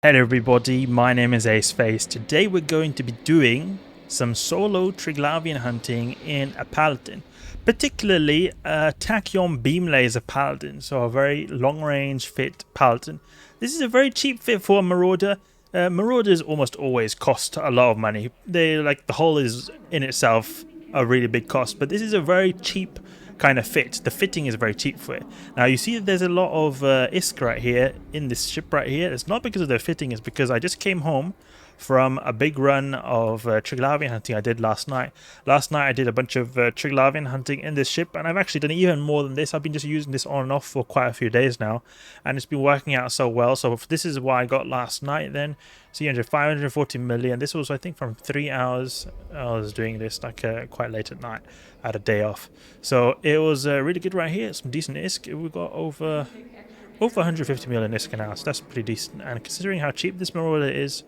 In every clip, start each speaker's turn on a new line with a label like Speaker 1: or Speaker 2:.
Speaker 1: Hello everybody, my name is Aceface. Today we're going to be doing some solo Triglavian hunting in a Paladin, particularly a Tachyon beam laser Paladin, so a very long range fit Paladin. This is a very cheap fit for a Marauder. Marauders almost always cost a lot of money. The hull is in itself a really big cost, but this is a very cheap kind of fit. The fitting is very cheap for it. Now you see that there's a lot of ISK right here in this ship right here. It's not because of the fitting, it's because I just came home from a big run of Triglavian hunting I did last night. Last night I did a bunch of Triglavian hunting in this ship, and I've actually done even more than this. I've been just using this on and off for quite a few days now, and it's been working out so well. So this is why I got last night then. 540 million. This was, I think, from 3 hours. I was doing this quite late at night. I had a day off. So it was really good right here. Some decent ISK. We got over 150 million ISK now, so that's pretty decent. And considering how cheap this Marauder is,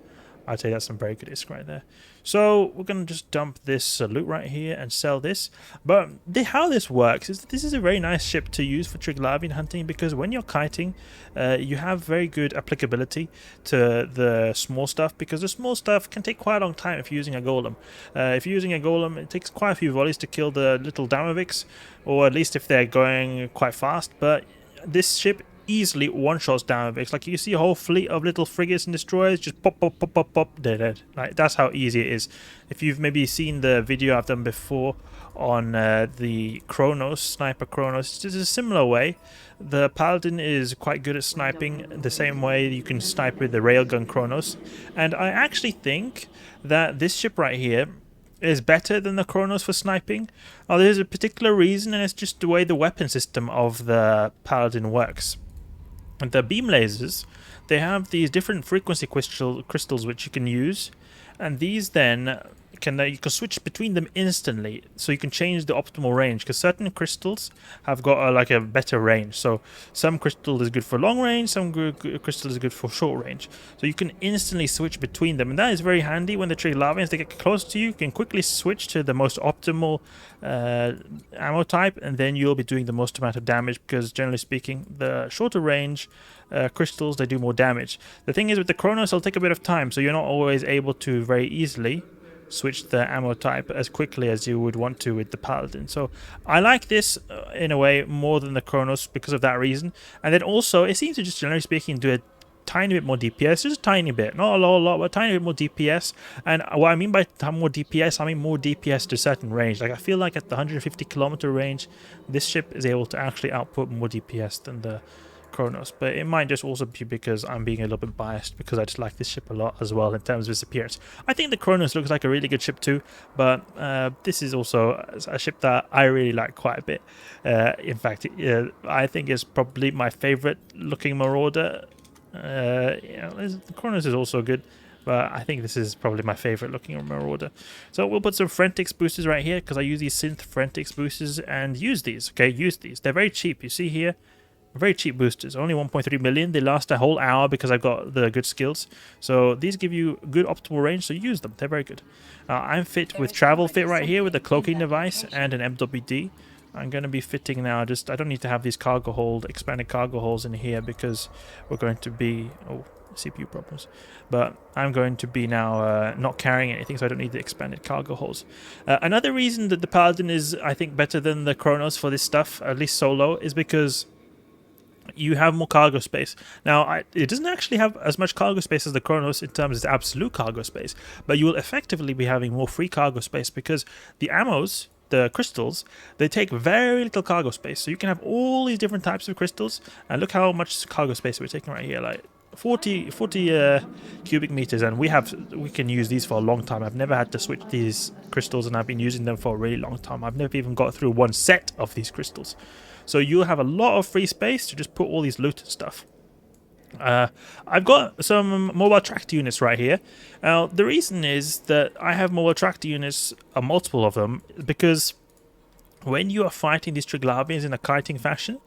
Speaker 1: I'd say that's some very good ISK right there. So we're going to just dump this loot right here and sell this. But how this works is that this is a very nice ship to use for Triglavian hunting, because when you're kiting, you have very good applicability to the small stuff, because the small stuff can take quite a long time if you're using a golem. If you're using a golem, it takes quite a few volleys to kill the little Damoviks, or at least if they're going quite fast. But this ship easily one-shots Damoviks. Like, you see a whole fleet of little frigates and destroyers just pop, pop, pop, pop, pop, dead. Like, that's how easy it is. If you've maybe seen the video I've done before on the Kronos, Sniper Kronos, it's a similar way. The Paladin is quite good at sniping the same way you can snipe with the Railgun Kronos. And I actually think that this ship right here is better than the Kronos for sniping. Oh, there's a particular reason, and it's just the way the weapon system of the Paladin works. The beam lasers, they have these different frequency crystals which you can use, and these then you can switch between them instantly, so you can change the optimal range, because certain crystals have got a better range. So some crystal is good for long range, some crystal is good for short range, so you can instantly switch between them, and that is very handy. When the Triglavians, they get close to you, you can quickly switch to the most optimal ammo type, and then you'll be doing the most amount of damage, because generally speaking the shorter range crystals, they do more damage. The thing is, with the Kronos, it'll take a bit of time, so you're not always able to very easily switch the ammo type as quickly as you would want to with the Paladin. So I like this in a way more than the Kronos because of that reason. And then also, it seems to just, generally speaking, do a tiny bit more DPS, just a tiny bit, not a lot, but a tiny bit more DPS. And what I mean by more DPS, I mean more DPS to a certain range. Like, I feel like at the 150 kilometer range, this ship is able to actually output more DPS than the Kronos, but it might just also be because I'm being a little bit biased, because I just like this ship a lot as well in terms of its appearance. I think the Kronos looks like a really good ship too, but this is also a ship that I really like quite a bit. In fact, I think it's probably my favorite looking Marauder. The Kronos is also good, but I think this is probably my favorite looking Marauder. So we'll put some Frentix boosters right here, because I use these synth Frentix boosters, and use these. Okay, use these. They're very cheap. You see here, very cheap boosters, only 1.3 million. They last a whole hour because I've got the good skills. So these give you good optimal range, so use them. They're very good. I'm fit with travel fit right here with a cloaking device and an MWD. I'm going to be fitting now. I don't need to have these cargo hold, expanded cargo holes in here, because we're going to be... Oh, CPU problems. But I'm going to be now not carrying anything, so I don't need the expanded cargo holes. Another reason that the Paladin is, I think, better than the Kronos for this stuff, at least solo, is because you have more cargo space. Now, it doesn't actually have as much cargo space as the Kronos in terms of absolute cargo space, but you will effectively be having more free cargo space, because the ammos, the crystals, they take very little cargo space. So you can have all these different types of crystals, and look how much cargo space we're taking right here, like 40 cubic meters, and we can use these for a long time. I've never had to switch these crystals, and I've been using them for a really long time. I've never even got through one set of these crystals. So you'll have a lot of free space to just put all these loot and stuff. I've got some mobile tractor units right here. Now, the reason is that I have mobile tractor units, multiple of them, because when you are fighting these Triglavians in a kiting fashion,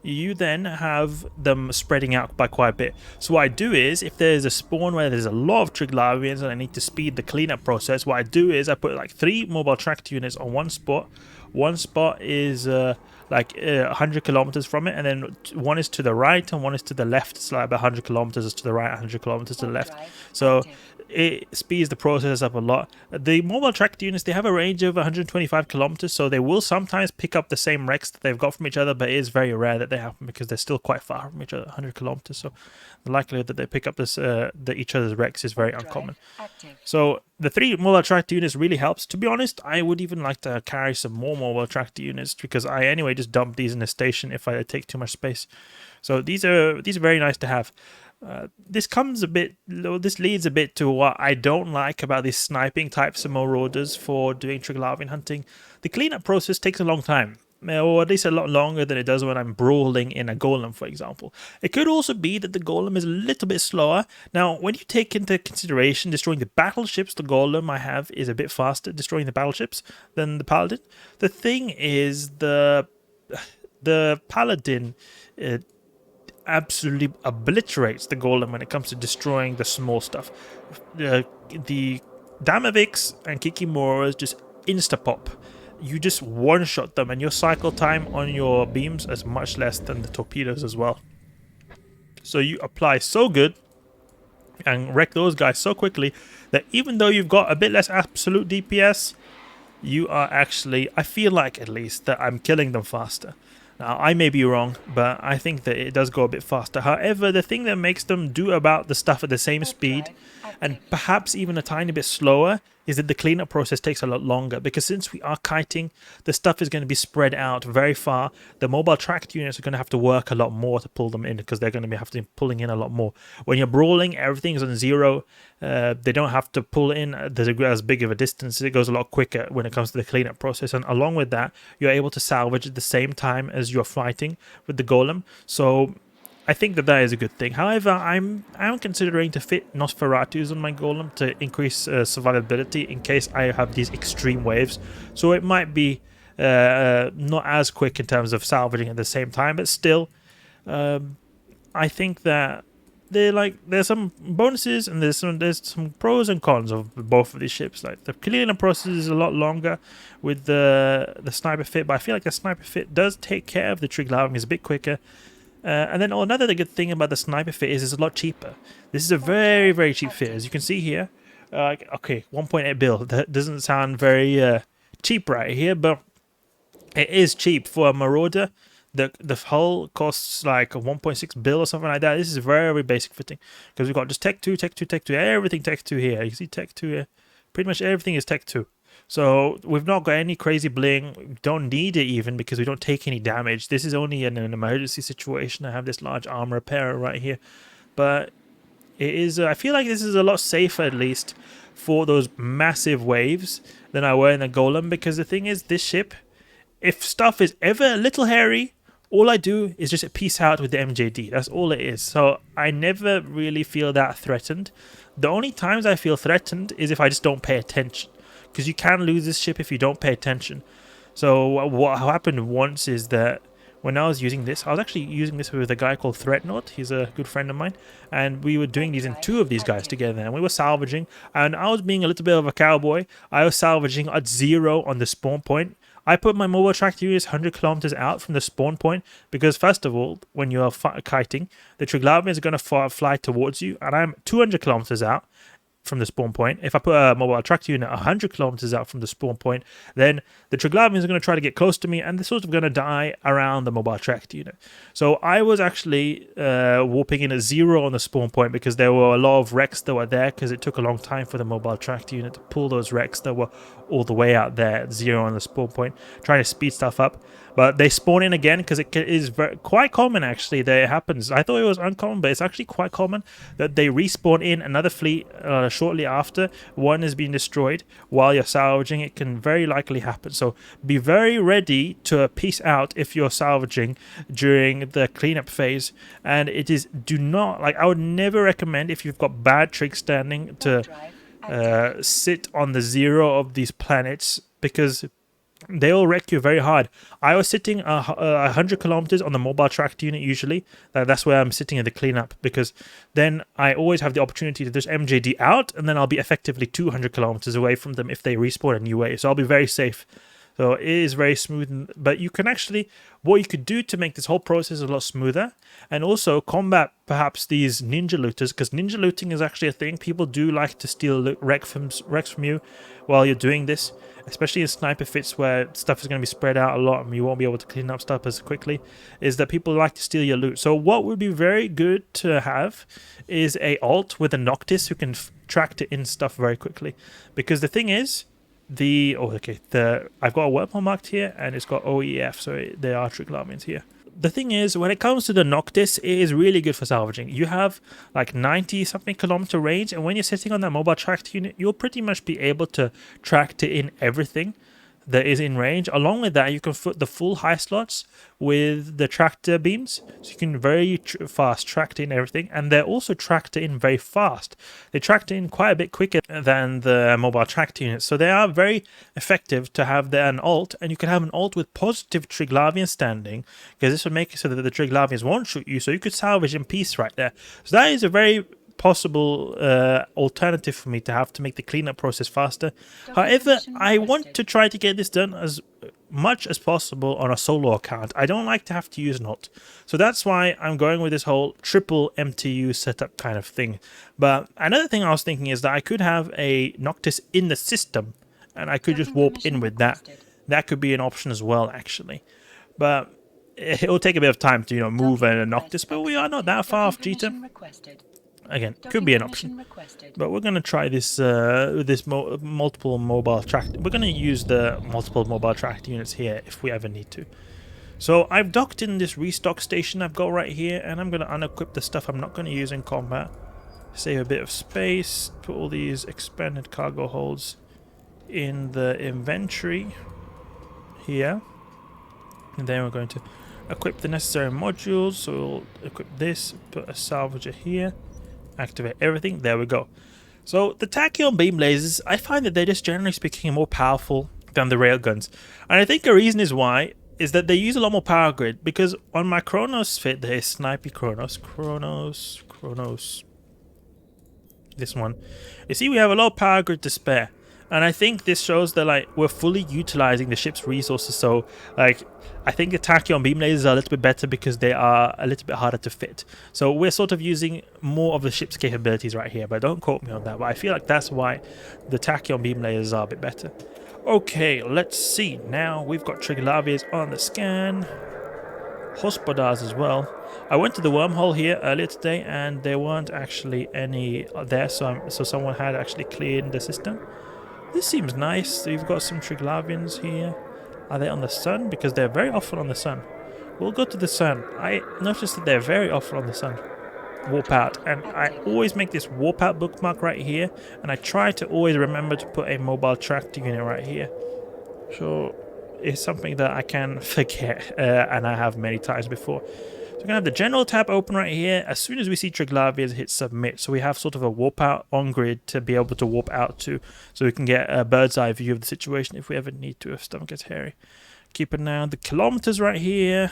Speaker 1: you then have them spreading out by quite a bit. So what I do is, if there's a spawn where there's a lot of Triglavians and I need to speed the cleanup process, what I do is I put like 3 mobile tractor units on one spot. One spot is like 100 kilometers from it, and then one is to the right and one is to the left. It's like about 100 kilometers to the right, 100 kilometers to the left. So it speeds the process up a lot. The mobile tracked units, they have a range of 125 kilometers, so they will sometimes pick up the same wrecks that they've got from each other, but it is very rare that they happen because they're still quite far from each other, 100 kilometers. So the likelihood that they pick up this each other's wrecks is very uncommon. So the 3 mobile tracked units really helps. To be honest, I would even like to carry some more mobile tracked units because I anyway just dump these in the station if I take too much space. So these are very nice to have. This leads a bit to what I don't like about these sniping types of marauders for doing Triglavian hunting. The cleanup process takes a long time, or at least a lot longer than it does when I'm brawling in a golem, for example. It could also be that the golem is a little bit slower. Now, when you take into consideration destroying the battleships, the golem I have is a bit faster destroying the battleships than the paladin. The thing is, the paladin absolutely obliterates the golem when it comes to destroying the small stuff. The Damaviks and Kikimoras just insta-pop. You just one-shot them, and your cycle time on your beams is much less than the torpedoes as well. So you apply so good and wreck those guys so quickly that even though you've got a bit less absolute DPS, you are actually, I feel like at least, that I'm killing them faster. Now, I may be wrong, but I think that it does go a bit faster. However, the thing that makes them do about the stuff at the same speed, and perhaps even a tiny bit slower, is that the cleanup process takes a lot longer, because since we are kiting, the stuff is going to be spread out very far. The mobile tracked units are going to have to work a lot more to pull them in, because they're going to be pulling in a lot more. When you're brawling, everything's on 0. They don't have to pull in as big of a distance. It goes a lot quicker when it comes to the cleanup process, and along with that, you're able to salvage at the same time as you're fighting with the golem. So I think that is a good thing. However, I'm considering to fit Nosferatus on my golem to increase survivability in case I have these extreme waves. So it might be not as quick in terms of salvaging at the same time, but still, I think that there's some bonuses and there's some pros and cons of both of these ships. Like the cleanup process is a lot longer with the sniper fit, but I feel like the sniper fit does take care of the Triglavian. It's a bit quicker. And then another good thing about the sniper fit is it's a lot cheaper. This is a very, very cheap fit. As you can see here, okay, 1.8 bill. That doesn't sound very cheap right here, but it is cheap for a marauder. The hull costs like 1.6 bill or something like that. This is very basic fitting because we've got just Tech 2, Tech 2, Tech 2, everything Tech 2 here. You see Tech 2 here. Pretty much everything is Tech 2. So we've not got any crazy bling. We don't need it even because we don't take any damage. This is only in an emergency situation. I have this large armor repairer right here. But it is, I feel like this is a lot safer at least for those massive waves than I were in the golem, because the thing is, this ship, if stuff is ever a little hairy, all I do is just peace out with the MJD. That's all it is. So I never really feel that threatened. The only times I feel threatened is if I just don't pay attention, because you can lose this ship if you don't pay attention. So what happened once is that when I was using this, I was actually using this with a guy called Threatnaut. He's a good friend of mine, and we were doing these in 2 of these guys together, and we were salvaging, and I was being a little bit of a cowboy. I was salvaging at 0 on the spawn point. I put my mobile tracked units 100 kilometers out from the spawn point because, first of all, when you're kiting, the Triglavians are going to fly towards you, and I'm 200 kilometers out from the spawn point. If I put a mobile tracked unit 100 kilometers out from the spawn point, then the Triglavians are going to try to get close to me, and they're sort of going to die around the mobile tracked unit. So I was actually warping in at 0 on the spawn point because there were a lot of wrecks that were there, because it took a long time for the mobile tracked unit to pull those wrecks that were all the way out there at 0 on the spawn point, trying to speed stuff up. But they spawn in again because it is quite common, actually, that it happens. I thought it was uncommon, but it's actually quite common that they respawn in another fleet shortly after one has been destroyed while you're salvaging. It can very likely happen. So be very ready to peace out if you're salvaging during the cleanup phase. And it is, I would never recommend, if you've got bad trig standing, to sit on the 0 of these planets, because they'll wreck you very hard. I was sitting 100 kilometers on the mobile tracked unit usually. That's where I'm sitting at the cleanup, because then I always have the opportunity to just MJD out, and then I'll be effectively 200 kilometers away from them if they respawn a new wave. So I'll be very safe. So it is very smooth, but you can actually, what you could do to make this whole process a lot smoother, and also combat perhaps these ninja looters, because ninja looting is actually a thing. People do like to steal wrecks from you while you're doing this, especially in sniper fits where stuff is going to be spread out a lot and you won't be able to clean up stuff as quickly, is that people like to steal your loot. So what would be very good to have is a alt with a Noctis who can track to in stuff very quickly, because the thing is, I've got a wormhole marked here and it's got OEF, so there are Triglavians here. The thing is, when it comes to the Noctis, it is really good for salvaging. You have like 90 something kilometer range, and when you're sitting on that mobile tracked unit, you'll pretty much be able to track to in everything that is in range. Along with that, you can put the full high slots with the tractor beams, so you can very fast track in everything, and they're also tracked in very fast. They tracked in quite a bit quicker than the mobile tracked units, so they are very effective to have an alt, and you can have an alt with positive Triglavian standing, because this would make it so that the Triglavians won't shoot you, so you could salvage in peace right there. So that is a very possible alternative for me to have to make the cleanup process faster. However, I want to try to get this done as much as possible on a solo account. I don't like to have to use an alt, so that's why I'm going with this whole triple MTU setup kind of thing. But another thing I was thinking is that I could have a Noctis in the system and I could just warp in with that. That could be an option as well, actually, but it will take a bit of time to move a Noctis, but we are not that far off G-Tem. Again, could be an option, but we're going to try this multiple mobile track. We're going to use the multiple mobile tracked units here if we ever need to. So I've docked in this restock station I've got right here, and I'm going to unequip the stuff I'm not going to use in combat. Save a bit of space, put all these expanded cargo holds in the inventory here, and then we're going to equip the necessary modules. So we'll equip this, put a salvager here, activate everything. There we go. So the Tachyon beam lasers, I find that they're just generally speaking more powerful than the railguns, and I think a reason is why is that they use a lot more power grid, because on my Kronos fit, there is Snipey Kronos, this one, you see we have a lot of power grid to spare, and I think this shows that like we're fully utilizing the ship's resources. So like I think the Tachyon beam lasers are a little bit better because they are a little bit harder to fit. So we're sort of using more of the ship's capabilities right here, but don't quote me on that. But I feel like that's why the Tachyon beam lasers are a bit better. Okay, let's see. Now we've got Triglavians on the scan. Hospodars as well. I went to the wormhole here earlier today and there weren't actually any there, so someone had actually cleared the system. This seems nice. So you've got some Triglavians here. Are they on the sun? Because they're very often on the sun. We'll go to the sun. I noticed that they're very often on the sun. Warp out. And I always make this warp out bookmark right here. And I try to always remember to put a mobile tractor unit right here. So it's something that I can forget. And I have many times before. So we're going to have the general tab open right here. As soon as we see Triglavians, hit submit. So we have sort of a warp out on grid to be able to warp out to. So we can get a bird's eye view of the situation if we ever need to, if stuff gets hairy. Keep an eye on the kilometers right here.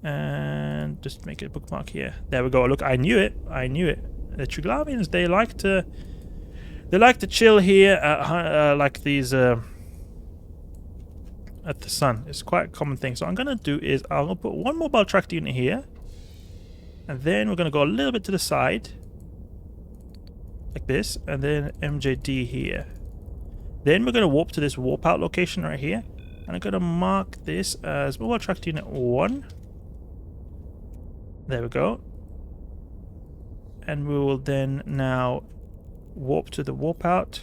Speaker 1: And just make it a bookmark here. There we go. Look, I knew it. I knew it. The Triglavians, they like to chill here at like these at the sun. It's quite a common thing. So what I'm gonna do is I'm gonna put one mobile tractor unit here, and then we're gonna go a little bit to the side like this, and then MJD here. Then we're gonna warp to this warp out location right here, and I'm gonna mark this as mobile tractor unit 1. There we go. And we will then now warp to the warp out.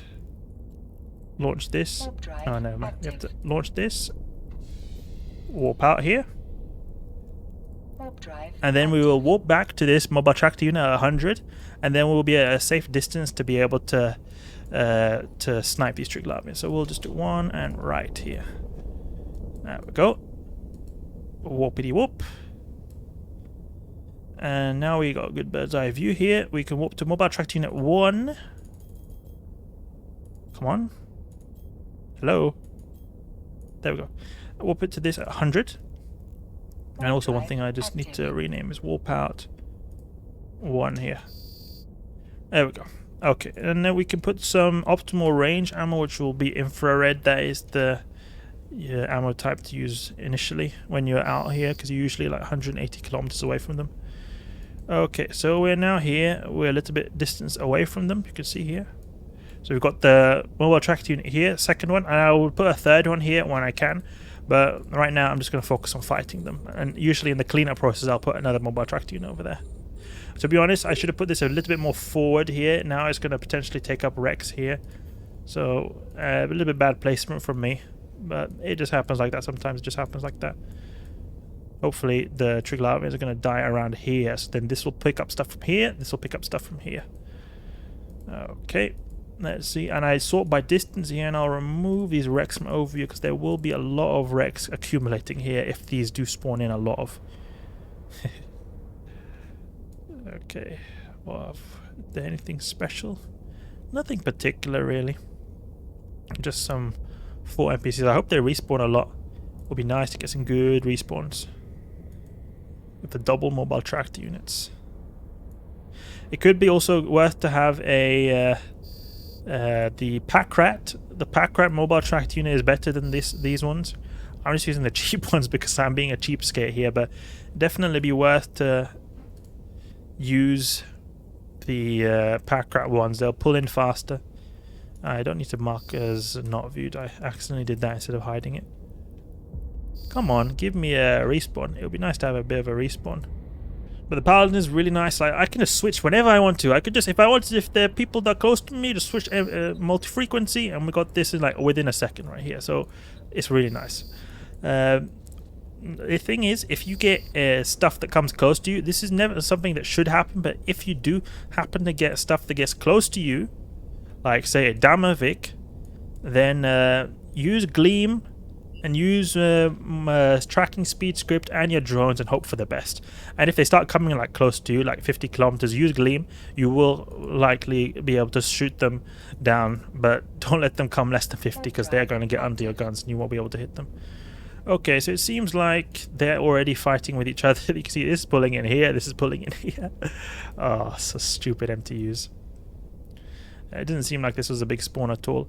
Speaker 1: Launch this. Oh no, man. We have to launch this. Warp out here. And then we will warp back to this mobile tractor unit at 100. And then we'll be at a safe distance to be able to snipe these Triglavians. So we'll just do 1 and right here. There we go. Warpity warp. And now we got a good bird's eye view here. We can warp to mobile tractor unit 1. Come on. Hello. There we go. Warp it to this at 100. And also one thing I just need to rename is warp out 1 here. There we go. Okay, and then we can put some optimal range ammo, which will be infrared. That is the ammo type to use initially when you're out here, because you're usually like 180 kilometers away from them. Okay, so we're now here. We're a little bit distance away from them. You can see here. So we've got the mobile tractor unit here, second one, and I will put a third one here when I can. But right now I'm just going to focus on fighting them. And usually in the cleanup process I'll put another mobile tractor unit over there. To be honest, I should have put this a little bit more forward here. Now it's going to potentially take up Rex here. So a little bit bad placement from me. But it just happens like that sometimes. It just happens like that. Hopefully the Triglavians are going to die around here. So then this will pick up stuff from here. This will pick up stuff from here. Okay. Let's see. And I sort by distance here, and I'll remove these Rex from overview because there will be a lot of Rex accumulating here if these do spawn in a lot of. Okay. Well, is there anything special? Nothing particular really. Just some 4 NPCs. I hope they respawn a lot. It would be nice to get some good respawns with the double mobile tractor units. It could be also worth to have a the pack rat. The pack rat mobile tractor unit is better than these ones. I'm just using the cheap ones because I'm being a cheapskate here, but definitely be worth to use the pack rat ones. They'll pull in faster. I don't need to mark as not viewed. I accidentally did that instead of hiding it. Come on, give me a respawn. It would be nice to have a bit of a respawn. But the Paladin is really nice. Like, I can just switch whenever I want to. I could just, if I wanted, if there are people that are close to me, just switch multi-frequency, and we got this in like within a second right here. So it's really nice. The thing is, if you get stuff that comes close to you, this is never something that should happen. But if you do happen to get stuff that gets close to you, like say a Damavik, then use Gleam and use tracking speed script and your drones and hope for the best. And if they start coming like close to you, like 50 kilometers, use Gleam. You will likely be able to shoot them down, but don't let them come less than 50 because they're going to get under your guns and you won't be able to hit them. Okay, so it seems like they're already fighting with each other. You can see this is pulling in here, this is pulling in here. Oh, so stupid MTUs. It didn't seem like this was a big spawn at all.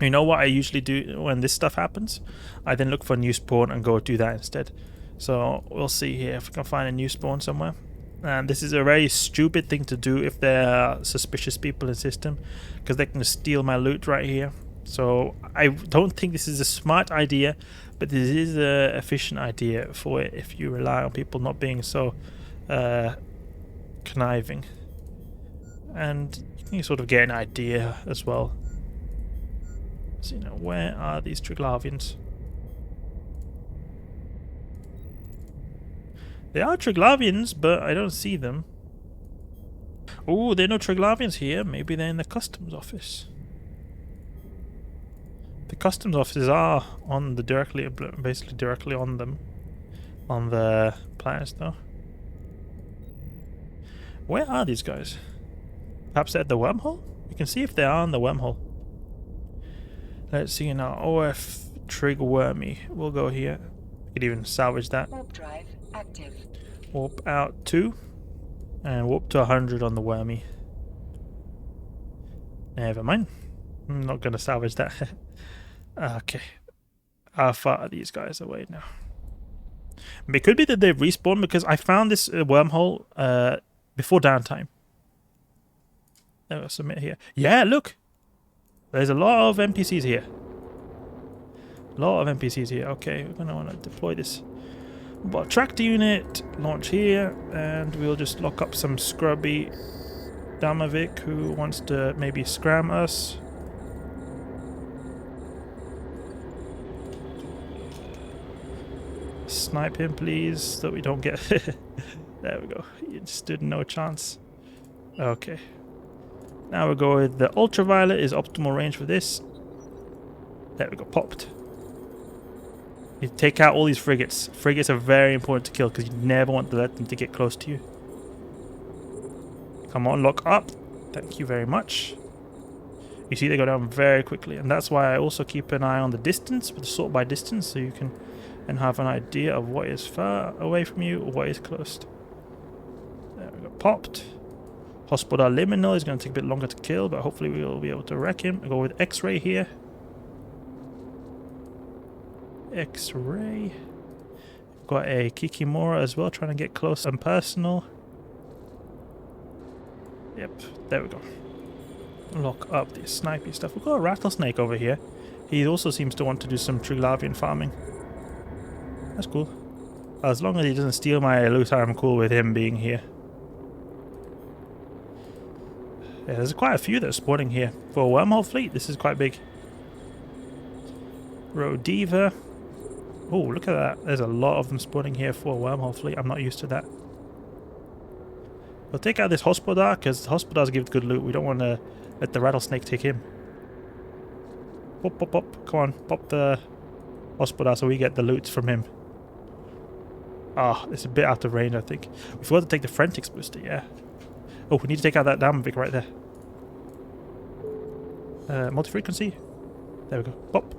Speaker 1: You know what I usually do when this stuff happens? I then look for a new spawn and go do that instead. So we'll see here if we can find a new spawn somewhere. And this is a very stupid thing to do if there are suspicious people in the system, because they can steal my loot right here. So I don't think this is a smart idea, but this is an efficient idea for it if you rely on people not being so conniving. And you can sort of get an idea as well. So, you know, where are these Triglavians? They are Triglavians, but I don't see them. Oh, there are no Triglavians here. Maybe they're in the customs office. The customs offices are on the basically directly on them, on the planets though. Where are these guys? Perhaps they're at the wormhole? You can see if they are on the wormhole. Let's see now. OF Trig Wormy. We'll go here. You could even salvage that.
Speaker 2: Warp drive active.
Speaker 1: Warp out 2. And warp to 100 on the Wormy. Never mind. I'm not going to salvage that. Okay. How far are these guys away now? It could be that they've respawned because I found this wormhole before downtime. I'll submit here. Yeah, look! There's a lot of NPCs here. A lot of NPCs here. Okay, we're going to want to deploy this. But tractor unit, launch here, and we'll just lock up some scrubby Damavik who wants to maybe scram us. Snipe him, please, so we don't get... There we go. You stood no chance. Okay. Now we'll go with the Ultraviolet is optimal range for this. There we go, popped. You take out all these frigates. Frigates are very important to kill because you never want to let them to get close to you. Come on, lock up. Thank you very much. You see they go down very quickly, and that's why I also keep an eye on the distance, with the sort by distance, so you can and have an idea of what is far away from you or what is close. There we go, popped. Hospital Liminal is going to take a bit longer to kill, but hopefully we will be able to wreck him. I'll go with Xray here. Xray. Got a Kikimora as well, trying to get close and personal. Yep, there we go. Lock up the sniping stuff. We've got a rattlesnake over here. He also seems to want to do some Triglavian farming. That's cool. As long as he doesn't steal my loot, I'm cool with him being here. Yeah, there's quite a few that are spawning here. For a Wormhole fleet, this is quite big. Rodiva. Oh, look at that. There's a lot of them spawning here for a Wormhole fleet. I'm not used to that. We'll take out this Hospodar, because Hospodars give good loot. We don't want to let the rattlesnake take him. Pop, pop, pop. Come on, pop the Hospodar so we get the loot from him. Ah, it's a bit out of range, I think. We forgot to take the Frentics booster, yeah. Oh, we need to take out that Damavic right there. Multifrequency. There we go. Pop.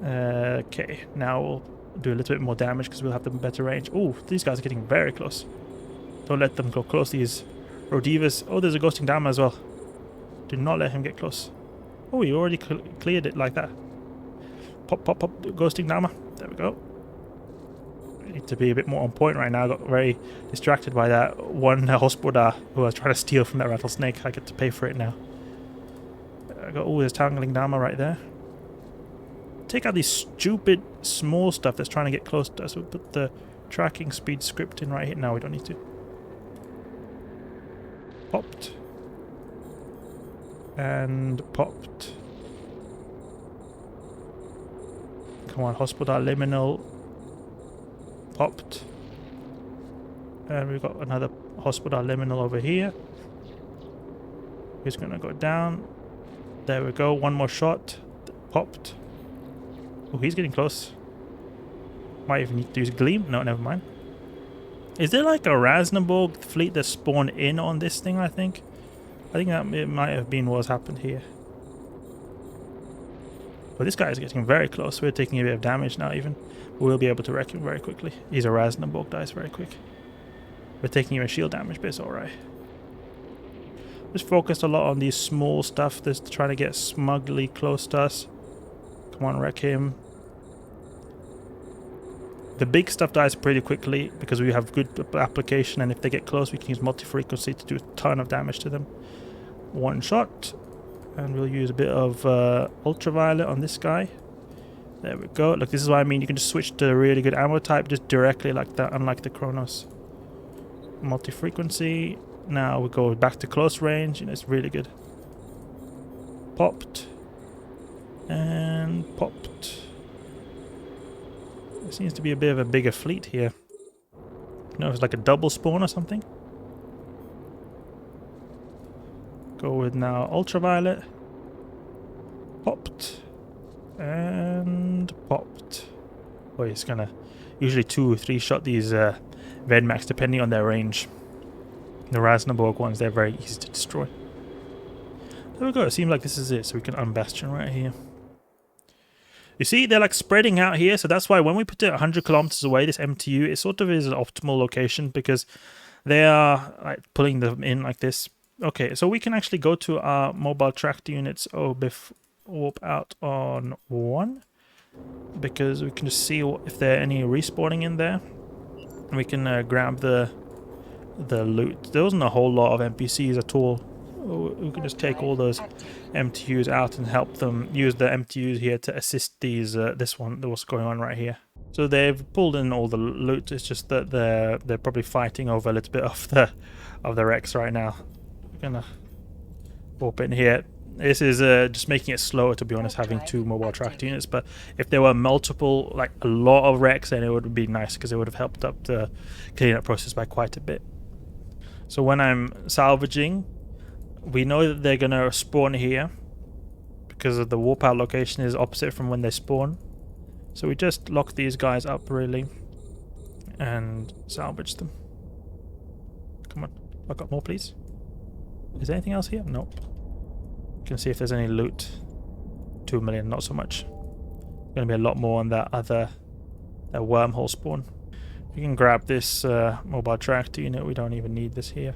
Speaker 1: Okay, now we'll do a little bit more damage because we'll have the better range. Oh, these guys are getting very close. Don't let them go close, these Rodivas. Oh, there's a Ghosting Dama as well. Do not let him get close. Oh, you already cleared it like that. Pop, pop, pop. Ghosting Dama. There we go. Need to be a bit more on point right now. I got very distracted by that one Hospodar who I was trying to steal from that rattlesnake. I get to pay for it now. I got all this Tangling Dama right there. Take out this stupid small stuff that's trying to get close to us. We'll put the tracking speed script in right here. No, we don't need to. Popped. And popped. Come on, Hospodar Liminal. Popped. And we've got another Hospodar Liminal over here. He's going to go down. There we go. One more shot. Popped. Oh, he's getting close. Might even need to use Gleam. No, never mind. Is there like a Rasnaborg fleet that spawned in on this thing, I think? I think that it might have been what's happened here. But this guy is getting very close. We're taking a bit of damage now even. We'll be able to wreck him very quickly. He's a Rasnaborg, dies very quick. We're taking him a shield damage, but it's alright. Just focused a lot on these small stuff that's trying to get smugly close to us. Come on, wreck him. The big stuff dies pretty quickly because we have good application, and if they get close we can use multi-frequency to do a ton of damage to them. One shot, and we'll use a bit of ultraviolet on this guy. There we go. Look, this is what I mean. You can just switch to a really good ammo type just directly like that, unlike the Chronos. Multi-frequency. Now we go back to close range, and it's really good. Popped. And popped. There seems to be a bit of a bigger fleet here. No, it's like a double spawn or something. Go with now ultraviolet. Popped. And popped. Oh, he's gonna usually 2 or 3 shot these Vedmax depending on their range. The Rasnaborg ones, they're very easy to destroy. There we go. It seems like this is it, so we can unbastion right here. You see, they're like spreading out here, so that's why when we put it 100 kilometers away, this MTU, it sort of is an optimal location because they are like pulling them in like this. Okay, so we can actually go to our mobile tracked units. Oh, warp out on 1 because we can just see if there are any respawning in there. We can grab the loot. There wasn't a whole lot of NPCs at all. We can just take all those MTUs out and help them use the MTUs here to assist these this one, what's going on right here. So they've pulled in all the loot. It's just that they're probably fighting over a little bit of the wrecks right now. We're gonna warp in here. This is just making it slower, to be honest, having 2 mobile tracked units. But if there were multiple, like a lot of wrecks, then it would be nice because it would have helped up the cleanup process by quite a bit. So when I'm salvaging, we know that they're going to spawn here because of the warp out location is opposite from when they spawn. So we just lock these guys up really and salvage them. Come on, lock up more please. Is there anything else here? Nope. You can see if there's any loot. 2 million, not so much. Going to be a lot more on that other wormhole spawn. We can grab this mobile tracked unit. We don't even need this here.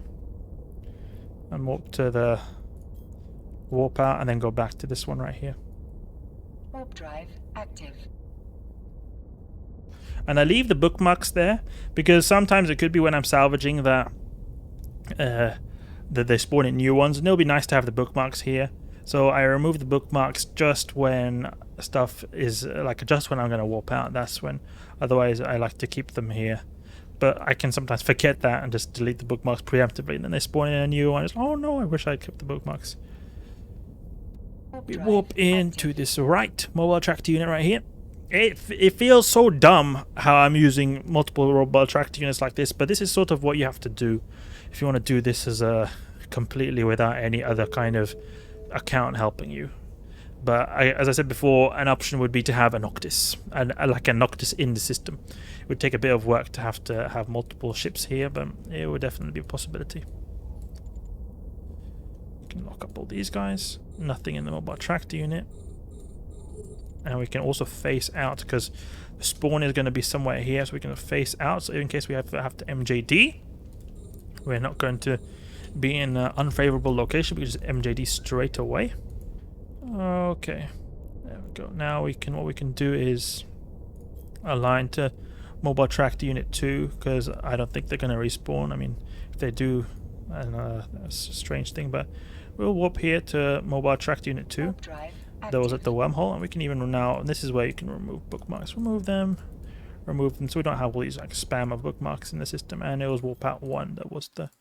Speaker 1: And warp to the warp out and then go back to this one right here.
Speaker 2: Warp drive active.
Speaker 1: And I leave the bookmarks there because sometimes it could be when I'm salvaging that they spawn in new ones, and it'll be nice to have the bookmarks here. So I remove the bookmarks just when stuff is just when I'm going to warp out. That's when. Otherwise, I like to keep them here. But I can sometimes forget that and just delete the bookmarks preemptively, and then they spawn in a new one. It's like, oh no, I wish I kept the bookmarks. We warp into this right mobile tractor unit right here. It feels so dumb how I'm using multiple mobile tractor units like this, but this is sort of what you have to do if you want to do this as a completely without any other kind of account helping you. But as I said before, an option would be to have a Noctis, like a Noctis in the system. It would take a bit of work to have multiple ships here, but it would definitely be a possibility. We can lock up all these guys. Nothing in the mobile tractor unit. And we can also face out because the spawn is going to be somewhere here, so we can face out. So in case we have to MJD, we're not going to be in an unfavorable location. We can just MJD straight away. Okay, there we go. Now what we can do is align to mobile tractor unit 2 because I don't think they're going to respawn. I mean, if they do, I don't know, that's a strange thing, but we'll warp here to mobile tractor unit 2. Those at the wormhole, and we can even now, and this is where you can remove bookmarks. Remove them, so we don't have all these like spam of bookmarks in the system. And it was warp out 1 that was the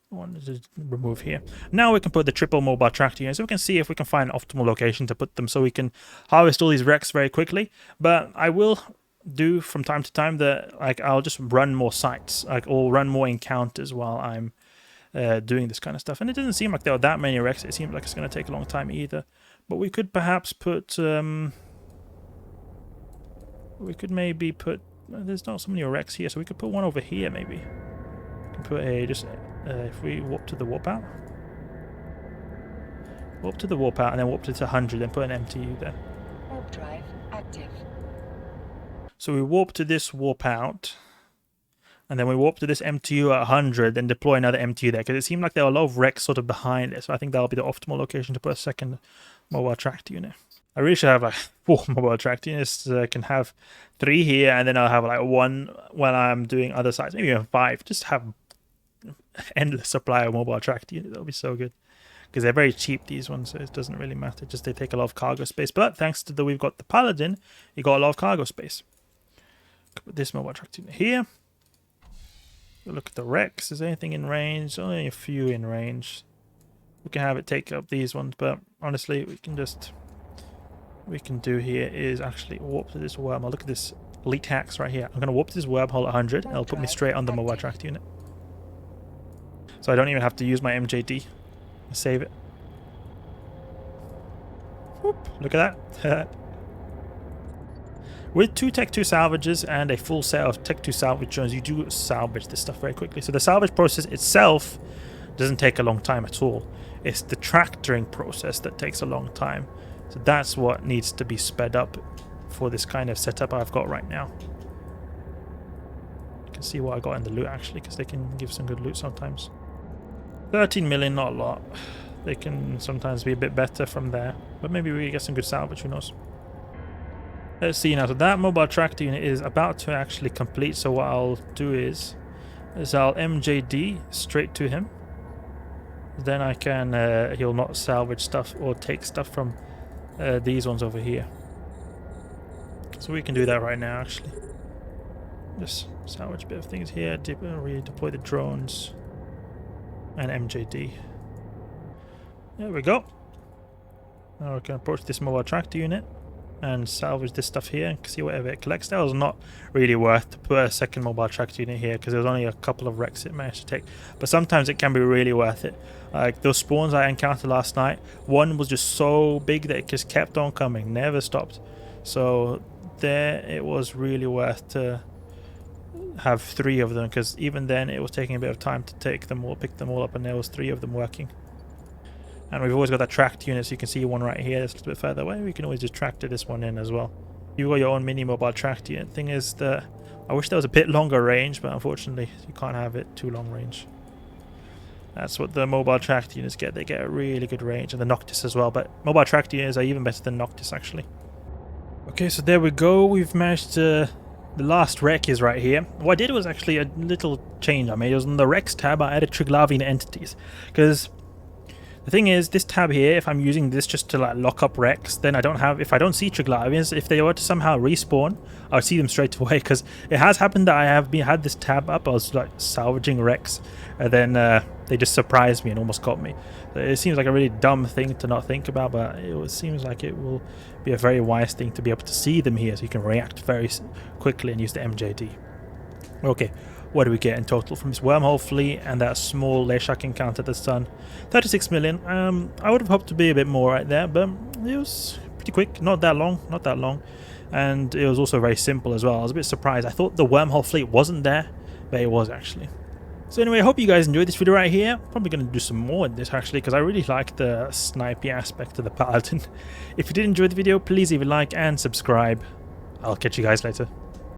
Speaker 1: one to remove here. Now we can put the triple mobile tractor unit, so we can see if we can find an optimal location to put them, so we can harvest all these wrecks very quickly. But I will do from time to time that I'll just run more sites, or run more encounters while I'm doing this kind of stuff. And it doesn't seem like there are that many wrecks. It seems like it's going to take a long time either. But we could perhaps put, we could maybe put, there's not so many wrecks here, so we could put one over here maybe. We can put a, if we warp to the warp out. Warp to the warp out and then warp to 100 and put an MTU there.
Speaker 2: Warp drive active.
Speaker 1: So we warp to this warp out. And then we warp to this MTU at 100 and deploy another MTU there. Because it seemed like there were a lot of wrecks sort of behind it. So I think that'll be the optimal location to put a second mobile tractor unit. I really should have like 4 mobile tractor units. I can have 3 here, and then I'll have like 1 when I'm doing other sites. Maybe even 5. Just have endless supply of mobile tractor units. That'll be so good. Because they're very cheap, these ones, so it doesn't really matter. Just they take a lot of cargo space. But thanks to we've got the Paladin, you got a lot of cargo space. Put this mobile tractor unit here. Look at the wrecks. Is there anything in range? Only a few in range. We can have it take up these ones, but honestly, we can do here is actually warp to this wormhole. Look at this elite hacks right here. I'm going to warp to this wormhole at 100, and it'll put me straight on the mobile tractor unit. So I don't even have to use my MJD. Save it. Whoop, look at that. With 2 Tech 2 salvages and a full set of Tech 2 salvage drones, you do salvage this stuff very quickly. So the salvage process itself doesn't take a long time at all. It's the tractoring process that takes a long time. So that's what needs to be sped up for this kind of setup I've got right now. You can see what I got in the loot actually, because they can give some good loot sometimes. 13 million, not a lot. They can sometimes be a bit better from there, but maybe we get some good salvage, who knows. Let's see now. So that mobile tractor unit is about to actually complete. So what I'll do is I'll MJD straight to him. Then I can, he'll not salvage stuff or take stuff from these ones over here. So we can do that right now actually. Just salvage a bit of things here, redeploy the drones and MJD. There we go. Now we can approach this mobile tractor unit and salvage this stuff here and see whatever it collects. That was not really worth to put a second mobile tractor unit here because there was only a couple of wrecks it managed to take. But sometimes it can be really worth it. Like those spawns I encountered last night, one was just so big that it just kept on coming, never stopped. So there it was really worth to have 3 of them, because even then it was taking a bit of time to pick them all up, and there was 3 of them working. And we've always got that tracked unit, so you can see one right here that's a little bit further away. We can always just tractor this one in as well. You've got your own mini mobile tracked unit. Thing is that I wish there was a bit longer range, but unfortunately you can't have it too long range. That's what the mobile tracked units get. They get a really good range, and the Noctis as well. But mobile tracked units are even better than Noctis actually. Okay, so there we go. We've managed to the last rec is right here. What I did was actually a little change I made. It was on the Recs tab, I added Triglavian entities. Because the thing is, this tab here, if I'm using this just to like lock up Recs, then I don't have, if I don't see Triglavians, if they were to somehow respawn, I'll see them straight away. Because it has happened that I have had this tab up, I was like salvaging Recs, and then they just surprised me and almost got me. It seems like a really dumb thing to not think about, but it seems like it will be a very wise thing to be able to see them here, so you can react very quickly and use the MJD. Okay, what do we get in total from this Wormhole fleet and that small Leshak encounter that's done? 36 million. I would have hoped to be a bit more right there, but it was pretty quick. Not that long, not that long. And it was also very simple as well. I was a bit surprised. I thought the Wormhole fleet wasn't there, but it was actually. So anyway, I hope you guys enjoyed this video right here. Probably going to do some more in this actually, because I really like the sniping aspect of the Paladin. If you did enjoy the video, please leave a like and subscribe. I'll catch you guys later.